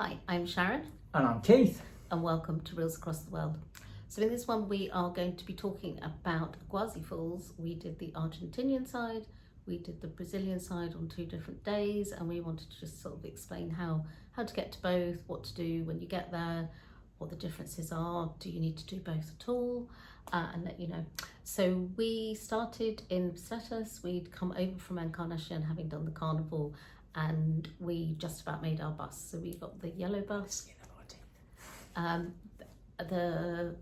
Hi, I'm Sharon. And I'm Keith. And welcome to Reels Across the World. So in this one we are going to be talking about Iguazu Falls. We did the Argentinian side, we did the Brazilian side on 2 different days, and we wanted to just sort of explain how to get to both, what to do when you get there, what the differences are, do you need to do both at all, and let you know. So we started in Setas. We'd come over from Encarnacion having done the carnival, and we just about made our bus. So we got the yellow bus, the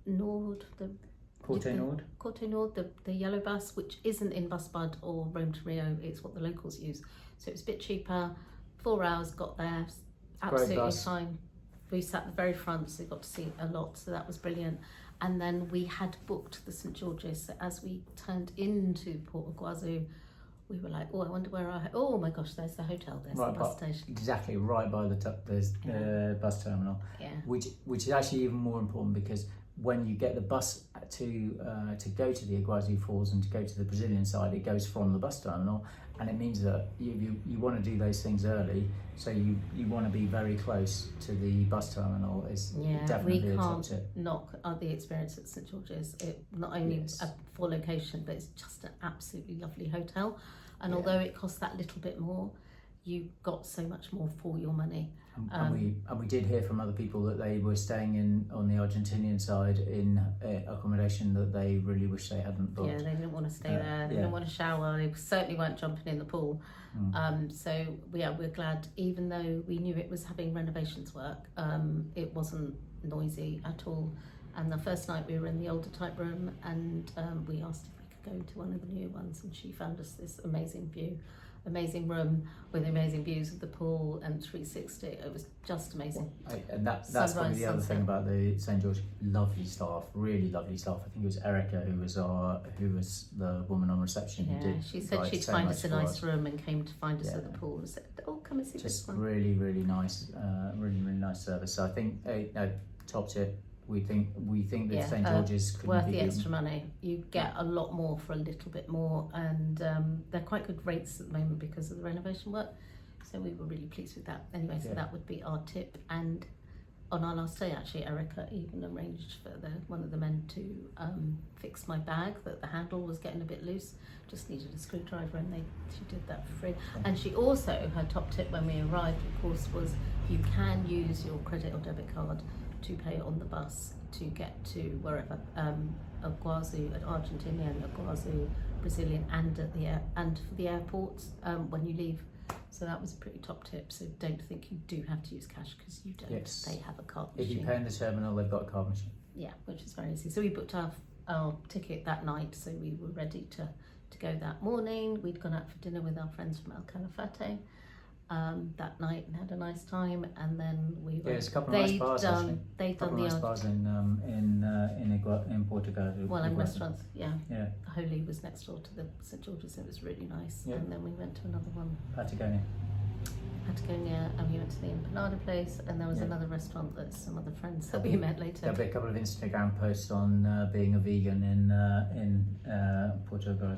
Nord, the Corte Nord, the yellow bus, which isn't in Bus Bud or Rome to Rio, it's what the locals use. So it was a bit cheaper, 4 hours, got there, absolutely fine. We sat at the very front, so we got to see a lot, so that was brilliant. And then we had booked the St George's, so as we turned into Puerto Iguazu, we were like, oh, I wonder where oh my gosh, there's the hotel, there's the bus station. Exactly, right by the top, there's the bus terminal, which is actually even more important, because when you get the bus to go to the Iguazu Falls and to go to the Brazilian side, it goes from the bus terminal, and it means that you want to do those things early, so you want to be very close to the bus terminal. Is definitely a top tip. We can't knock the experience at St George's. It not only for location, but it's just an absolutely lovely hotel, and although it costs that little bit more, you got so much more for your money. And we did hear from other people that they were staying on the Argentinian side in accommodation that they really wish they hadn't booked. Yeah, they didn't want to stay there. They didn't want to shower. They certainly weren't jumping in the pool. So we're glad, even though we knew it was having renovations work, it wasn't noisy at all. And the first night we were in the older type room, and we asked if we could go to one of the newer ones, and she found us this amazing room with amazing views of the pool and 360. It was just amazing. And that's probably the other thing about the St George. Lovely staff, really lovely staff. I think it was Erica who was the woman on reception. Yeah, she said she'd find us a nice room and came to find us at the pool and said, "Oh, come and see this one." Really nice, really nice service. So I think top tip. We think that St George's could worth be the extra money. You get a lot more for a little bit more, and they're quite good rates at the moment because of the renovation work. So we were really pleased with that. Anyway, so that would be our tip. And on our last day, actually, Erica even arranged for one of the men to fix my bag, that the handle was getting a bit loose. Just needed a screwdriver, and she did that for free. And she also, her top tip when we arrived, of course, was you can use your credit or debit card to pay on the bus to get to wherever, Iguazu at Argentinian, Iguazu Brazilian, and for the airports when you leave. So that was a pretty top tip. So don't think you do have to use cash, because you don't. Yes. They have a card machine. If you pay in the terminal, they've got a card machine. Yeah, which is very easy. So we booked our ticket that night, so we were ready to go that morning. We'd gone out for dinner with our friends from Calafate that night and had a nice time, and then we were. There's a couple of nice bars actually. They've done the nice bars in Portugal. Well, and restaurants, yeah. Holy was next door to the St George's. It was really nice, and then we went to another one. Patagonia, and we went to the empanada place, and there was another restaurant that some other friends that we met later. There'll be a couple of Instagram posts on being a vegan in Portugal.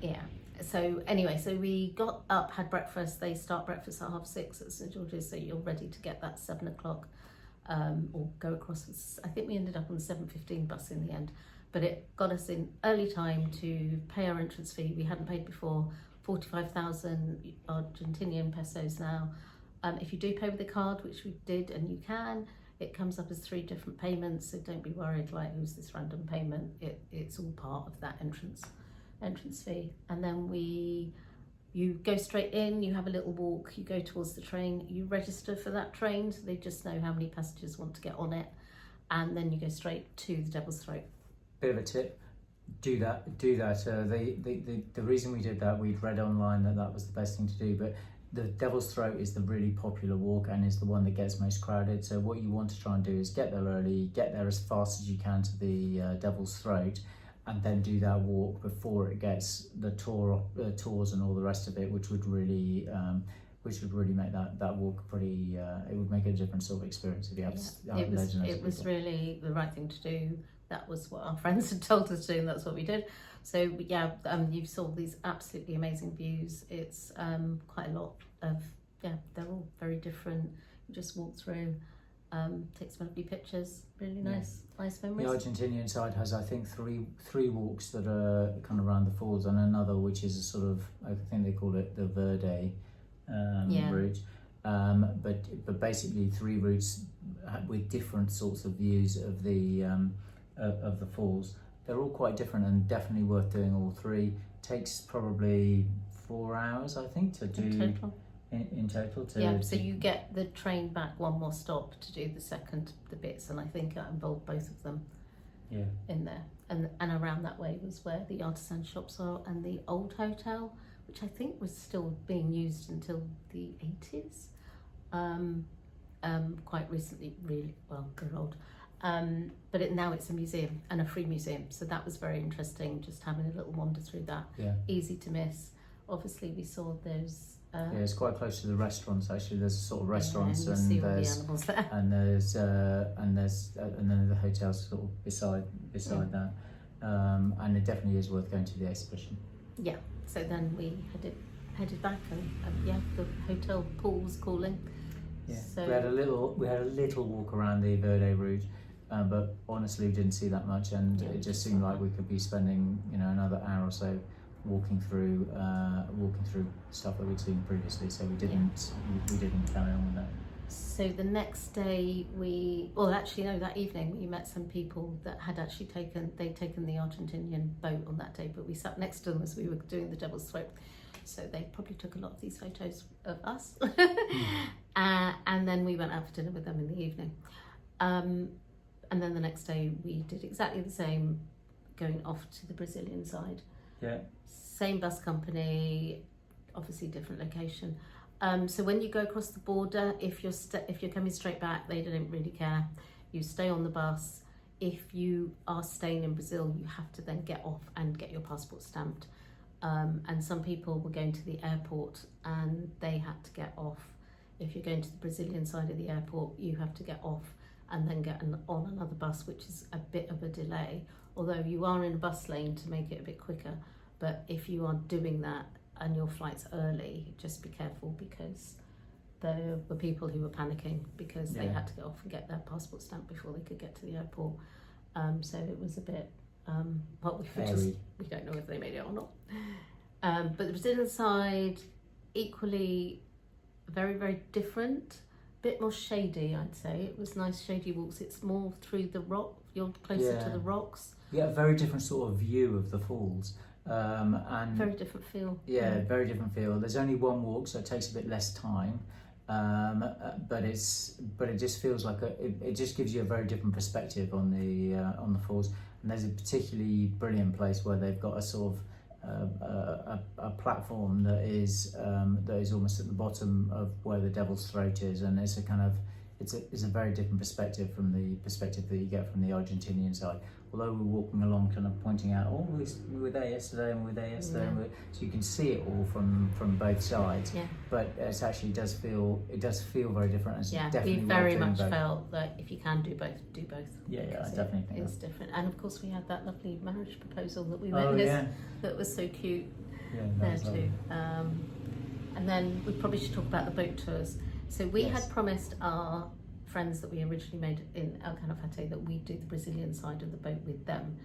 Yeah. So anyway, so we got up, had breakfast. They start breakfast at 6:30 at St George's, so you're ready to get that 7 o'clock or go across. I think we ended up on the 7:15 bus in the end, but it got us in early time to pay our entrance fee. We hadn't paid before, 45,000 Argentinian pesos now. If you do pay with a card, which we did, and you can, it comes up as 3 different payments, so don't be worried like, who's this random payment. It's all part of that entrance fee. And then you go straight in, you have a little walk, you go towards the train, you register for that train, so they just know how many passengers want to get on it, and then you go straight to the Devil's Throat. Bit of a tip, do that. The reason we did that, we'd read online that was the best thing to do, but the Devil's Throat is the really popular walk and is the one that gets most crowded. So what you want to try and do is get there early, get there as fast as you can to the Devil's Throat, and then do that walk before it gets the tours and all the rest of it, which would really make that walk pretty. It would make a different sort of experience if you have. It was really the right thing to do. That was what our friends had told us to do, and that's what we did. So you saw these absolutely amazing views. It's quite a lot of they're all very different. We just walked through, take some lovely pictures. Really Yeah. nice The memories. Argentinian side has, I think, three walks that are kind of around the falls, and another which is a sort of, I think they call it the Verde route. But basically 3 routes with different sorts of views of the falls. They're all quite different and definitely worth doing all 3. Takes probably 4 hours, I think, to do in total. So you get the train back one more stop to do the bits, and I think that involved both of them. Yeah. In there, and around that way was where the artisan shops are, and the old hotel, which I think was still being used until the 80s. Quite recently, really, well, they're old. But now it's a museum, and a free museum, so that was very interesting, just having a little wander through that. Yeah. Easy to miss. Obviously we saw those it's quite close to the restaurants actually. There's sort of restaurants, and and you see all the there's animals there. and then the hotel's sort of beside that. And it definitely is worth going to the exhibition. Yeah. So then we headed back, and the hotel pool was calling. Yeah. So We had a little walk around the Verde route, but honestly we didn't see that much, and it just seemed like we could be spending another hour or so walking through stuff that we'd seen previously. So we didn't carry on with that. So the next day that evening we met some people that had actually taken the Argentinian boat on that day, but we sat next to them as we were doing the Devil's Throat. So they probably took a lot of these photos of us. And then we went out for dinner with them in the evening. And then the next day we did exactly the same, going off to the Brazilian side. Yeah. Same bus company, obviously different location. So when you go across the border, if you're coming straight back, they don't really care. You stay on the bus. If you are staying in Brazil, you have to then get off and get your passport stamped. And some people were going to the airport and they had to get off. If you're going to the Brazilian side of the airport, you have to get off and then get on another bus, which is a bit of a delay, although you are in a bus lane to make it a bit quicker. But if you are doing that and your flight's early, just be careful, because there were people who were panicking because they had to get off and get their passport stamped before they could get to the airport. So it was a bit we don't know if they made it or not. But the Brazilian side, equally very, very different, bit more shady, I'd say. It was nice shady walks. It's more through the rock, you're closer to the rocks. Yeah, a very different sort of view of the falls. And very different feel. Yeah, very different feel. There's only one walk, so it takes a bit less time. But it just feels like it just gives you a very different perspective on the falls. And there's a particularly brilliant place where they've got a sort of a platform that is almost at the bottom of where the Devil's Throat is, and it's a very different perspective from the perspective that you get from the Argentinian side. Although we're walking along, kind of pointing out, we were there yesterday, and we were there yesterday, so you can see it all from both sides. Yeah. But it actually does feel very different. It's definitely we very much felt that if you can do both, do both. Yeah, I definitely think it's different. And of course, we had that lovely marriage proposal that we witnessed. That was so cute. Yeah, there too. And then we probably should talk about the boat tours. So we had promised our friends that we originally made in El Calafate that we do the Brazilian side of the boat with them.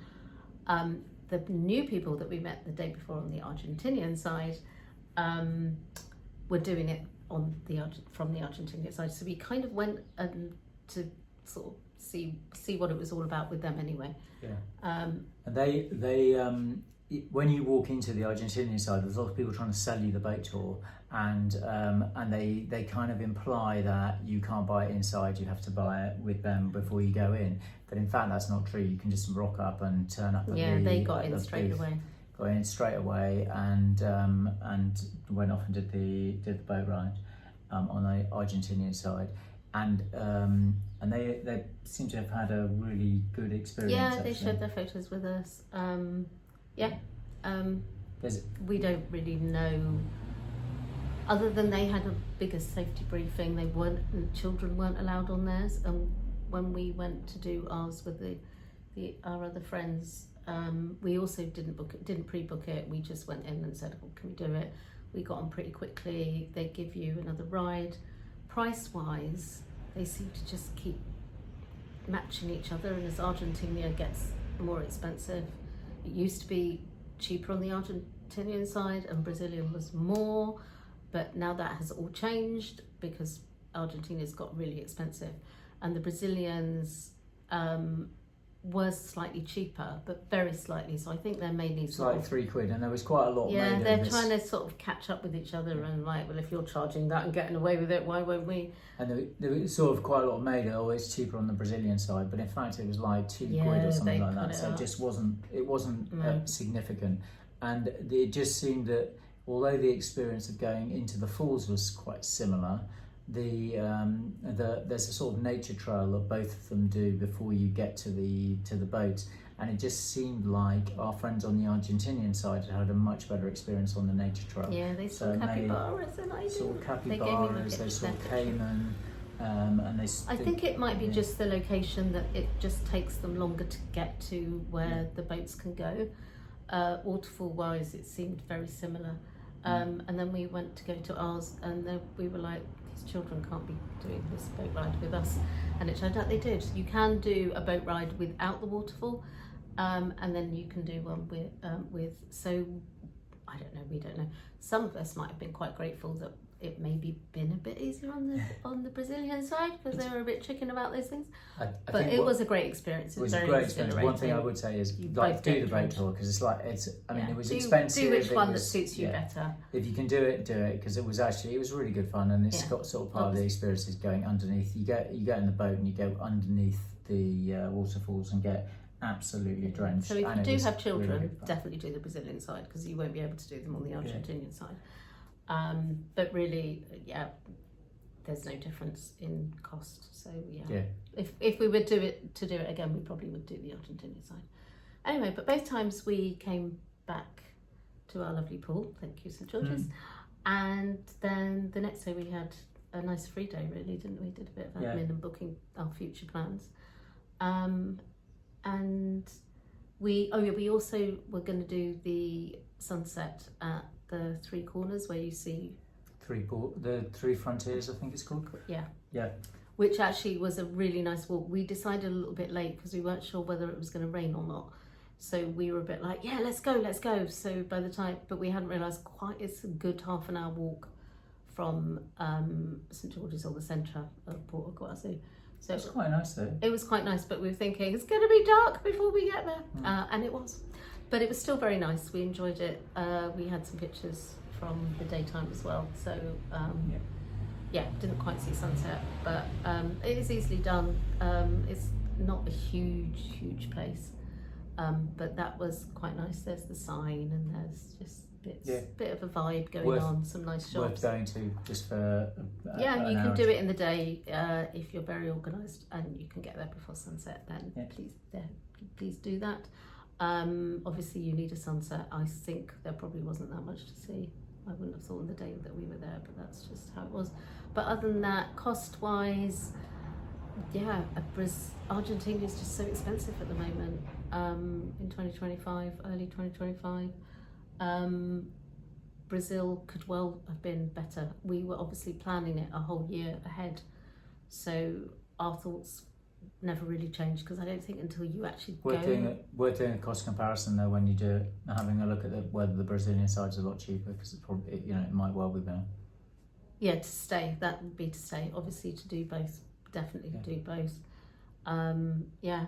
The new people that we met the day before on the Argentinian side were doing it from the Argentinian side. So we kind of went to sort of see what it was all about with them anyway. Yeah. And they when you walk into the Argentinian side, there's a lot of people trying to sell you the boat tour, and they kind of imply that you can't buy it inside, you have to buy it with them before you go in. But in fact, that's not true. You can just rock up and turn up at they got in straight away. Got in straight away and went off and did the boat ride on the Argentinian side. And they seem to have had a really good experience. Yeah, they shared their photos with us. We don't really know, other than they had a bigger safety briefing. Children weren't allowed on theirs. When we went to do ours with our other friends, we also didn't pre-book it. We just went in and said, "Oh, can we do it?" We got on pretty quickly. They give you another ride, price-wise, they seem to just keep matching each other, and as Argentina gets more expensive, it used to be cheaper on the Argentinian side and Brazilian was more, but now that has all changed because Argentina's got really expensive, and the Brazilians was slightly cheaper, but very slightly. So I think they're mainly It's like £3, and there was quite a lot. Yeah, they're this. trying to sort of catch up with each other, and like, well, if you're charging that and getting away with it, why won't we? And there was sort of quite a lot made. Oh, it's cheaper on the Brazilian side, but in fact it was like £2 or something like that. So it just wasn't significant, and it just seemed that although the experience of going into the falls was quite similar, there's a sort of nature trail that both of them do before you get to the boats, and it just seemed like our friends on the Argentinian side had a much better experience on the nature trail. Yeah, they saw capybaras, and I saw capybaras, they saw caiman, and they. I think it might be just the location that it just takes them longer to get to where the boats can go. Waterfall wise, it seemed very similar. And then we went to go to ours, and then we were like, these children can't be doing this boat ride with us. And it turned out they did. You can do a boat ride without the waterfall, and then you can do one with. So I don't know. We don't know. Some of us might have been quite grateful that it maybe been a bit easier on the Brazilian side because they were a bit chicken about those things. But it was a great experience. It was a great experience. One thing I would say is like do the boat tour, because it's like it was expensive. Do which one that suits you better. If you can do it, because it was really good fun, and it's got sort of part of the experience is going underneath. You get in the boat and you go underneath the waterfalls and get absolutely drenched. So if you do have children, definitely do the Brazilian side because you won't be able to do them on the Argentinian side. But really, there's no difference in cost. So if we would do it again, we probably would do the Argentinian side. Anyway, but both times we came back to our lovely pool. Thank you, St George's. And then the next day we had a nice free day, really, didn't we? Did a bit of admin and booking our future plans. And we also were going to do the sunset at the Three Corners where you see the Three Frontiers, I think it's called. Yeah. Which actually was a really nice walk. We decided a little bit late because we weren't sure whether it was going to rain or not. So we were a bit like, yeah, let's go. So by the time, but we hadn't realised it's a good half an hour walk from St George's or the centre of Puerto Iguazu. So it was quite nice though. It was quite nice, but we were thinking it's going to be dark before we get there, and it was. But it was still very nice. We enjoyed it. We had some pictures from the daytime as well. So didn't quite see sunset, but it is easily done. It's not a huge place, but that was quite nice. There's the sign, and there's just bit of a vibe going on. Some nice shops. Worth going to just for. You can do it in the day if you're very organised and you can get there before sunset. Then please do that. Obviously you need a sunset. I think there probably wasn't that much to see. I wouldn't have thought on the day that we were there, but that's just how it was. But other than that, cost wise, Argentina is just so expensive at the moment. In 2025, early 2025, Brazil could well have been better. We were obviously planning it a whole year ahead, so our thoughts never really changed because I don't think until you actually worth doing a cost comparison though when you do it, having a look at whether the Brazilian side's a lot cheaper, because it probably it might well be better. To stay, that would be to stay. Obviously to do both, definitely do both.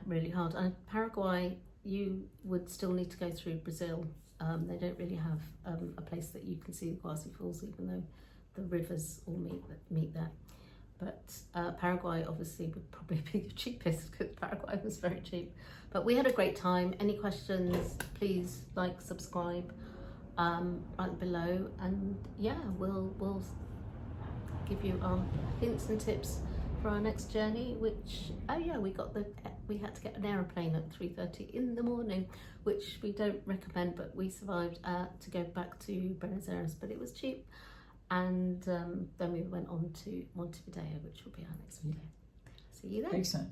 Really hard. And Paraguay, you would still need to go through Brazil. They don't really have a place that you can see the Iguazu Falls, even though the rivers all meet there. But Paraguay obviously would probably be the cheapest because Paraguay was very cheap. But we had a great time. Any questions, please like, subscribe right below, and we'll give you our hints and tips for our next journey, which we had to get an aeroplane at 3:30 in the morning, which we don't recommend, but we survived to go back to Buenos Aires, but it was cheap. And then we went on to Montevideo, which will be our next video. See you then. Excellent.